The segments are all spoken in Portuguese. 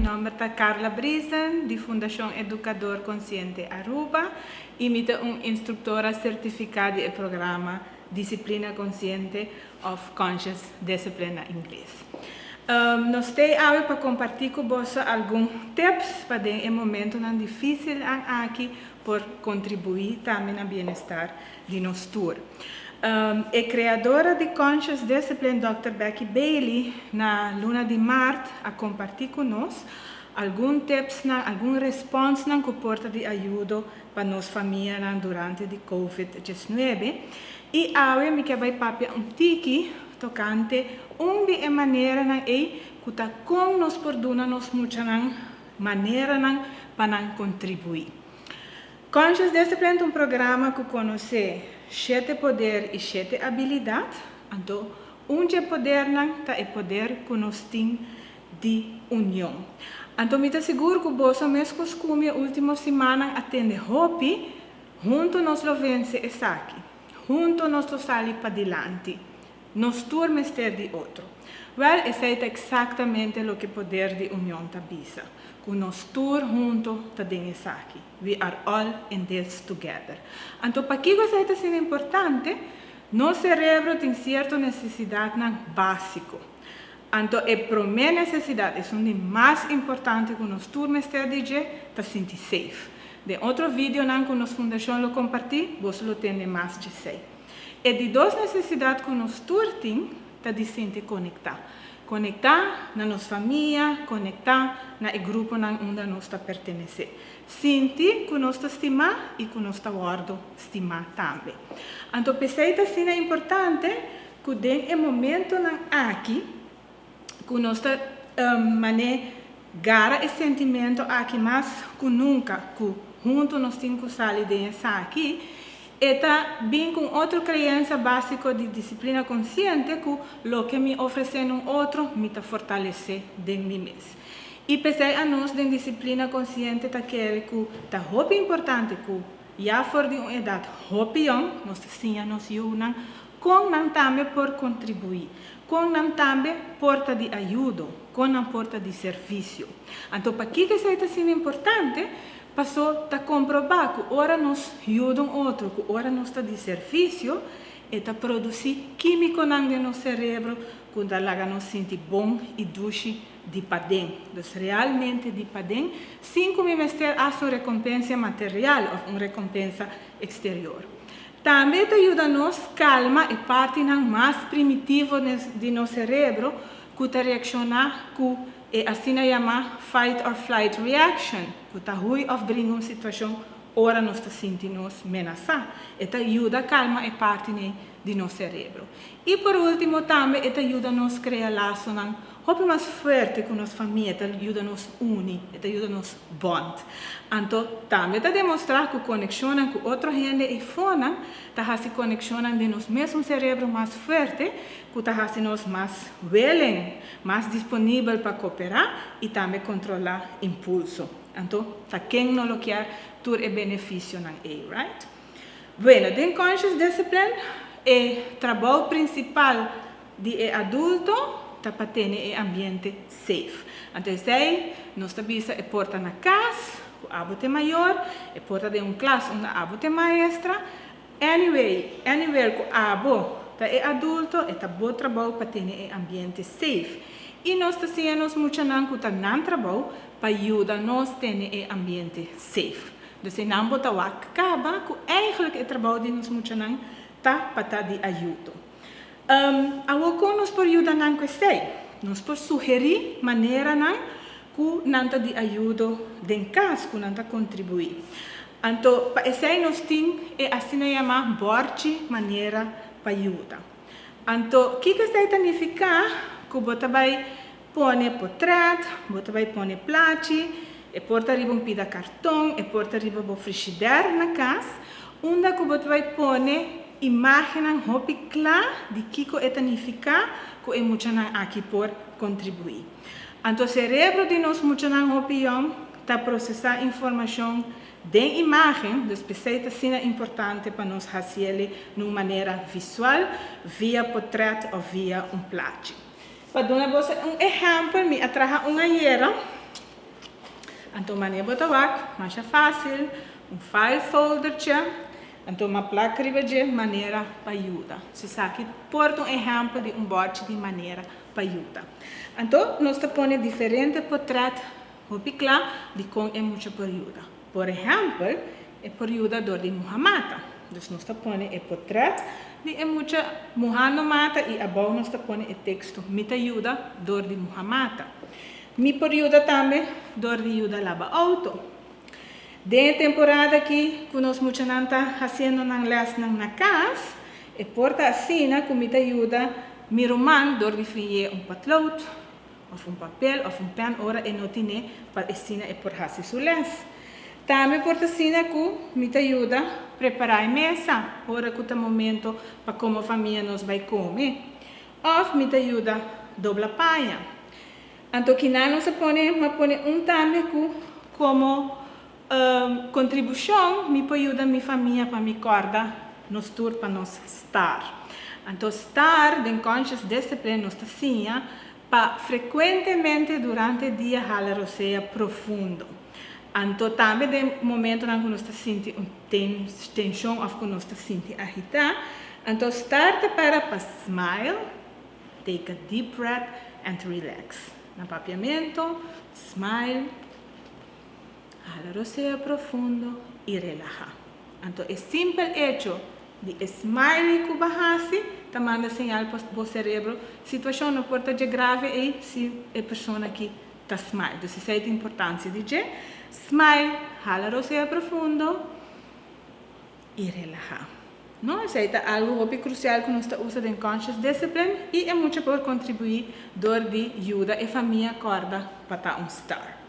nome é Carla Brisen, da Fundação Educador Consciente Aruba, e sou uma instrutora certificada do programa Disciplina Consciente of Conscious Discipline em inglês. Nós temos agora para compartilhar com vocês alguns tips para em momento difícil aqui por contribuir também ao bem-estar de nós todos. A criadora de Conscious Discipline, Dr. Becky Bailey, na luna de março, a compartilhar conosco alguns tips, algumas respostas que porta de ajuda para nossa família durante a COVID-19. E agora me quero papia tiki tocante onde maneira que com nos perdona nos muita maneira para contribuir. Conscious Discipline é um programa que conhece 7 poderes e 7 habilidades. Então, poder é poder que nós temos de união. Então, me seguro que você mesmo costume a última semana atende hobby, junto nós lo vence essa aqui, junto nós lo sali para diante, nós turmes ter de outro. Well, essa é exatamente o que o poder de união tabisa. Que nós todos juntos estamos aqui. We are all in this together. Então, para que isso é importante, nosso cérebro tem certa necessidade básica. Então, a primeira necessidade, é uma mais importante que nós todos estamos para sentir safe. De outro vídeo que nós fundação lo compartilhamos, você lo tem mais de 6. E de duas necessidades que nós todos temos, de sentir conectar. Conectar na nossa família, conectar no grupo onde nós pertencemos. Sentir que nós estimamos e que nós guardamos estimar também. Então, pensei que é importante que no momento aqui, que nós gara esse sentimento aqui mais que nunca, que juntos nós temos que sair dessa aqui, está bem com outra crença básica de disciplina consciente que o que me oferece outro me fortalece de mim mesmo. E pensei a nós de disciplina consciente que é muito importante que já for de uma idade hopião, nós nos unam, com também por contribuir, com também porta de ajuda, com a porta de serviço. Então, para que isso é assim importante? Passou a comprovar que ora nos ajuda outro, que ora nos está de serviço, e está produzir químico no nosso cérebro, que dá nos sentir bom e doce de padem. Então, realmente de padem, sem que me mestre a sua recompensa material ou uma recompensa exterior. Também ajuda nos calma e parte mais primitiva de nosso cérebro, que está reaccionar com e assim é chamada fight or flight reaction, que está ruim of brincar uma situação, ora nós está sentindo ameaçar, e ajuda a calma e parte de nosso cérebro. E por último também ajuda a nos criar laços mais forte com nossa família, ajuda a nos unir, ajuda a nos bond. Então também demonstrar que conexão com outra gente e fora, se conexão de nosso mesmo cérebro mais forte, que está nos mais willing, mais disponível para cooperar e também controlar impulso. Então, quem não lo quer, tudo é benefício na right? Bueno, em Conscious Discipline, o trabalho principal de adulto para ter um ambiente safe. Então, nós sabemos a porta na casa, o abutre maior, a porta de uma classe, onde a abutre maestra. Anywhere que o abutre é adulto, é bom trabalho para ter um ambiente safe. E nós temos muito não trabalho para ajudar nós a ter um ambiente safe. Então, não botar o acaba, que eigenlijk o trabalho de nós muito para estar de ajuda. Agora, nós podemos ajudar com isso. Nós podemos sugerir maneira que nós de ajuda em casa, que nós contribuir. Então, para isso, nós temos assim chamada borte maneira para ajuda. Então, o que isso significa? Que você vai pôr portrait, você vai pôr plaque, e porta arriba um pida cartão, e porta arriba um frigideira na casa, onde você vai pôr imagem hopi clara de que significa que é muito aqui por contribuir. Então, o cérebro de nós muito hopi está processando informação de imagem, então é importante para nós fazer de uma maneira visual, via portrait ou via plaque. Para dar um exemplo, me atraja uma guerra Então, maneira botawak, mais fácil, file folder, então uma placa de maneira para ajuda. Se sabe, porta exemplo de board de maneira para ajuda. Então, nós põe diferentes portretos, de com é muita ajuda. Por exemplo, é por ajuda de Muhammad. Então, nós põe o portreto de muita Muhammad e abaixo nós põe o texto, me ajuda de Muhammad. Me por ajuda também, de ajuda lava auto. De temporada que nós muita não está fazendo na casa, e porta assim, como me ajuda, me romano, de fazer patlot, ou papel, ou pen, ora e não tem para ensinar e por fazer sules. Também porta assim, que me ajuda a preparar a mesa, ora que é o momento para como a família nos vai comer. Ou me ajuda a dobrar paia. Então, que não se põe também como contribuição, me ajuda a minha família para me acordar nos tour para nos estar. Então, estar em conscious discipline nos assim, para frequentemente durante o dia halar o seja profundo. Então, também no momento em que nós sentimos tensão ou que nós sentimos agitar, então, start para smile, take a deep breath and relax. No papiamento, smile, halar o seja profundo e relaja. Então, é simples hecho de smile que bahasi, manda sinal para o cérebro, situação não pode ser grave e se a pessoa que está smile. Então, isso é a importância de smile, halar o seja profundo e relaja. Não, isso é algo muito crucial que nós usamos em Conscious Discipline e é muito por contribuir de ajuda e família acorda para estar.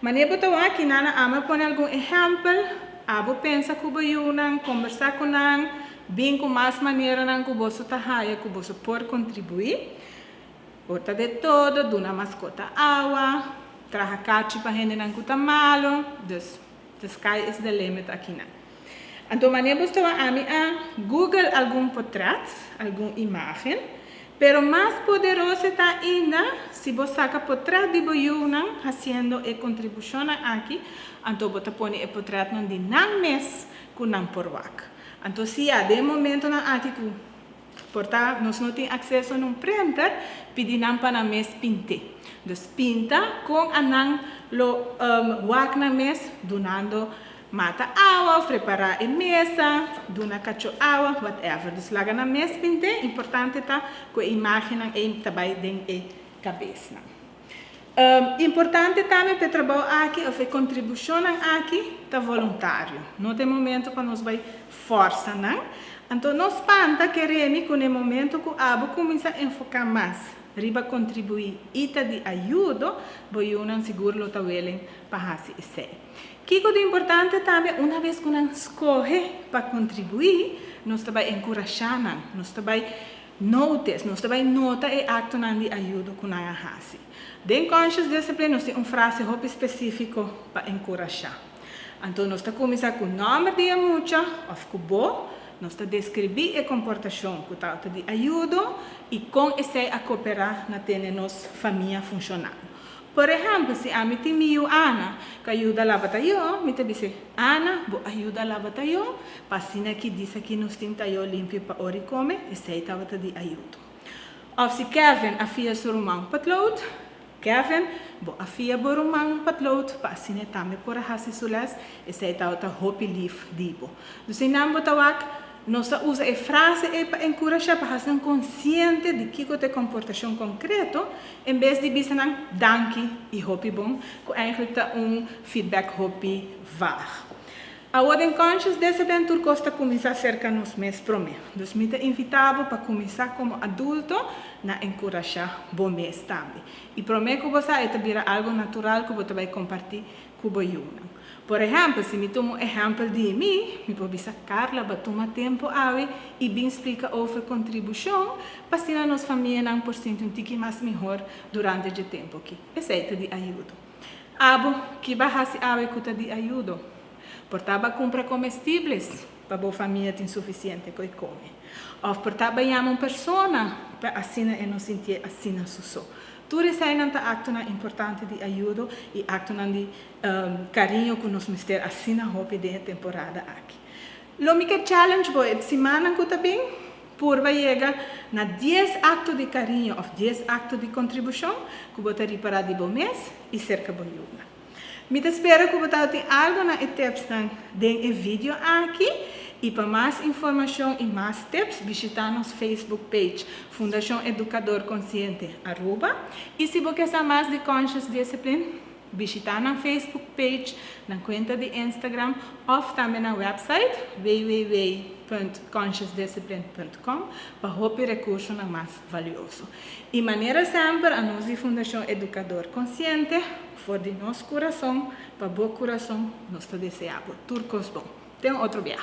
Mas eu vou aqui, Nana, ama pôr algum exemplo, abo pensa que você conversar com ele, bem com mais maneira que você que você pode contribuir. Porta de todo, de uma mascota água, traga caixa para gente que está malo, the sky is the limit aqui. Então, maneira você a Google algum portrait, alguma imagem, pero mais poderoso está ainda se você saca portrait de boiuna fazendo a contribuição aqui, então você põe o portrait de não mês com não porwak. Então, se há de momento na aqui que portar nós não temos acesso a um printer, pedimos para mês pinte. Então, pinta com a não lo wak na mês donando mata água, preparar a mesa, duna cacho água, whatever. Então, laga na mesa pinte, importante tá que a imagem é também dentro da cabeça. Importante também para trabalhar aqui, ou contribuição aqui, tá voluntário. Não tem momento para nós vai força, não? Então, nós panta queremos que no momento que a abo começa a enfocar mais, riba contribuir e tá de ajuda, vai não seguro lo tá willing para fazer isso. Que é importante também, uma vez que nós escolhe para contribuir, nós também encorajamos, nós também notice, nós também nota e acto de ajuda que nós fazemos. Dentro da Conscious Discipline, nós temos uma frase muito específica para encorajar. Então, nós começamos com o nome de mucha, ou com bom, nós descrevemos a comportação que está de ajuda e com isso a cooperar na ter nossa família funcionando. Por exemplo, se a mim tem Ana, que ajuda a lavar eu, me diz, Ana, vou ajudar a lavar eu, passina que diz que nós temos eu limpo para ori comer, isso aí estava de ajuda. Ou se Kevin afia seu irmão patlot, Kevin, vou afia seu irmão patlot, passina também por a fazer sulas, isso aí estava de hopi lief dibo. Então, se não botawak, nós usa a frase para encorajar para fazer consciente de que é comportação concreto, em vez de dizer danke e hopi bom, que eigenlijk feedback hopi vaag. Agora, em Conscious Discipline, tu costa começar cerca nos meses promedio. Então, me invitava para começar como adulto a encorajar bom mês também. E prometo que você vai algo natural que você vai compartilhar com você. Por exemplo, se me tomo exemplo de mim, me pode dizer, Carla, vai tomar tempo aí e bem explica over contribuição, para que a nossa família não por cento mais melhor durante o tempo aqui. Isso é de ajuda. Abo, que vai fazer aí que de ajuda? Portava comprar comestíveis para a família ter suficiente que come. Ou por trabalhar uma pessoa, para assim e não sentir assim só. Tudo isso é importante de ajuda e de carinho que nós temos assim na roupa de temporada aqui. Lo que challenge boy semana que também por chegar na 10 actos de carinho ou 10 actos de contribuição que você reparar de bom mês e cerca de ajuda. Me espero que você tenha algo na tips de vídeo aqui. E para mais informação e mais tips, visita nossa Facebook page, Fundação Educador Consciente @ E se você quer mais de Conscious Discipline, visita na Facebook page, na conta de Instagram ou também na website www.consciousdiscipline.com para receber recursos mais valiosos. E maneira sempre, a nossa Fundação Educador Consciente, for de nosso coração, para o bom coração, nós desejamos tudo bom. Tem outro dia.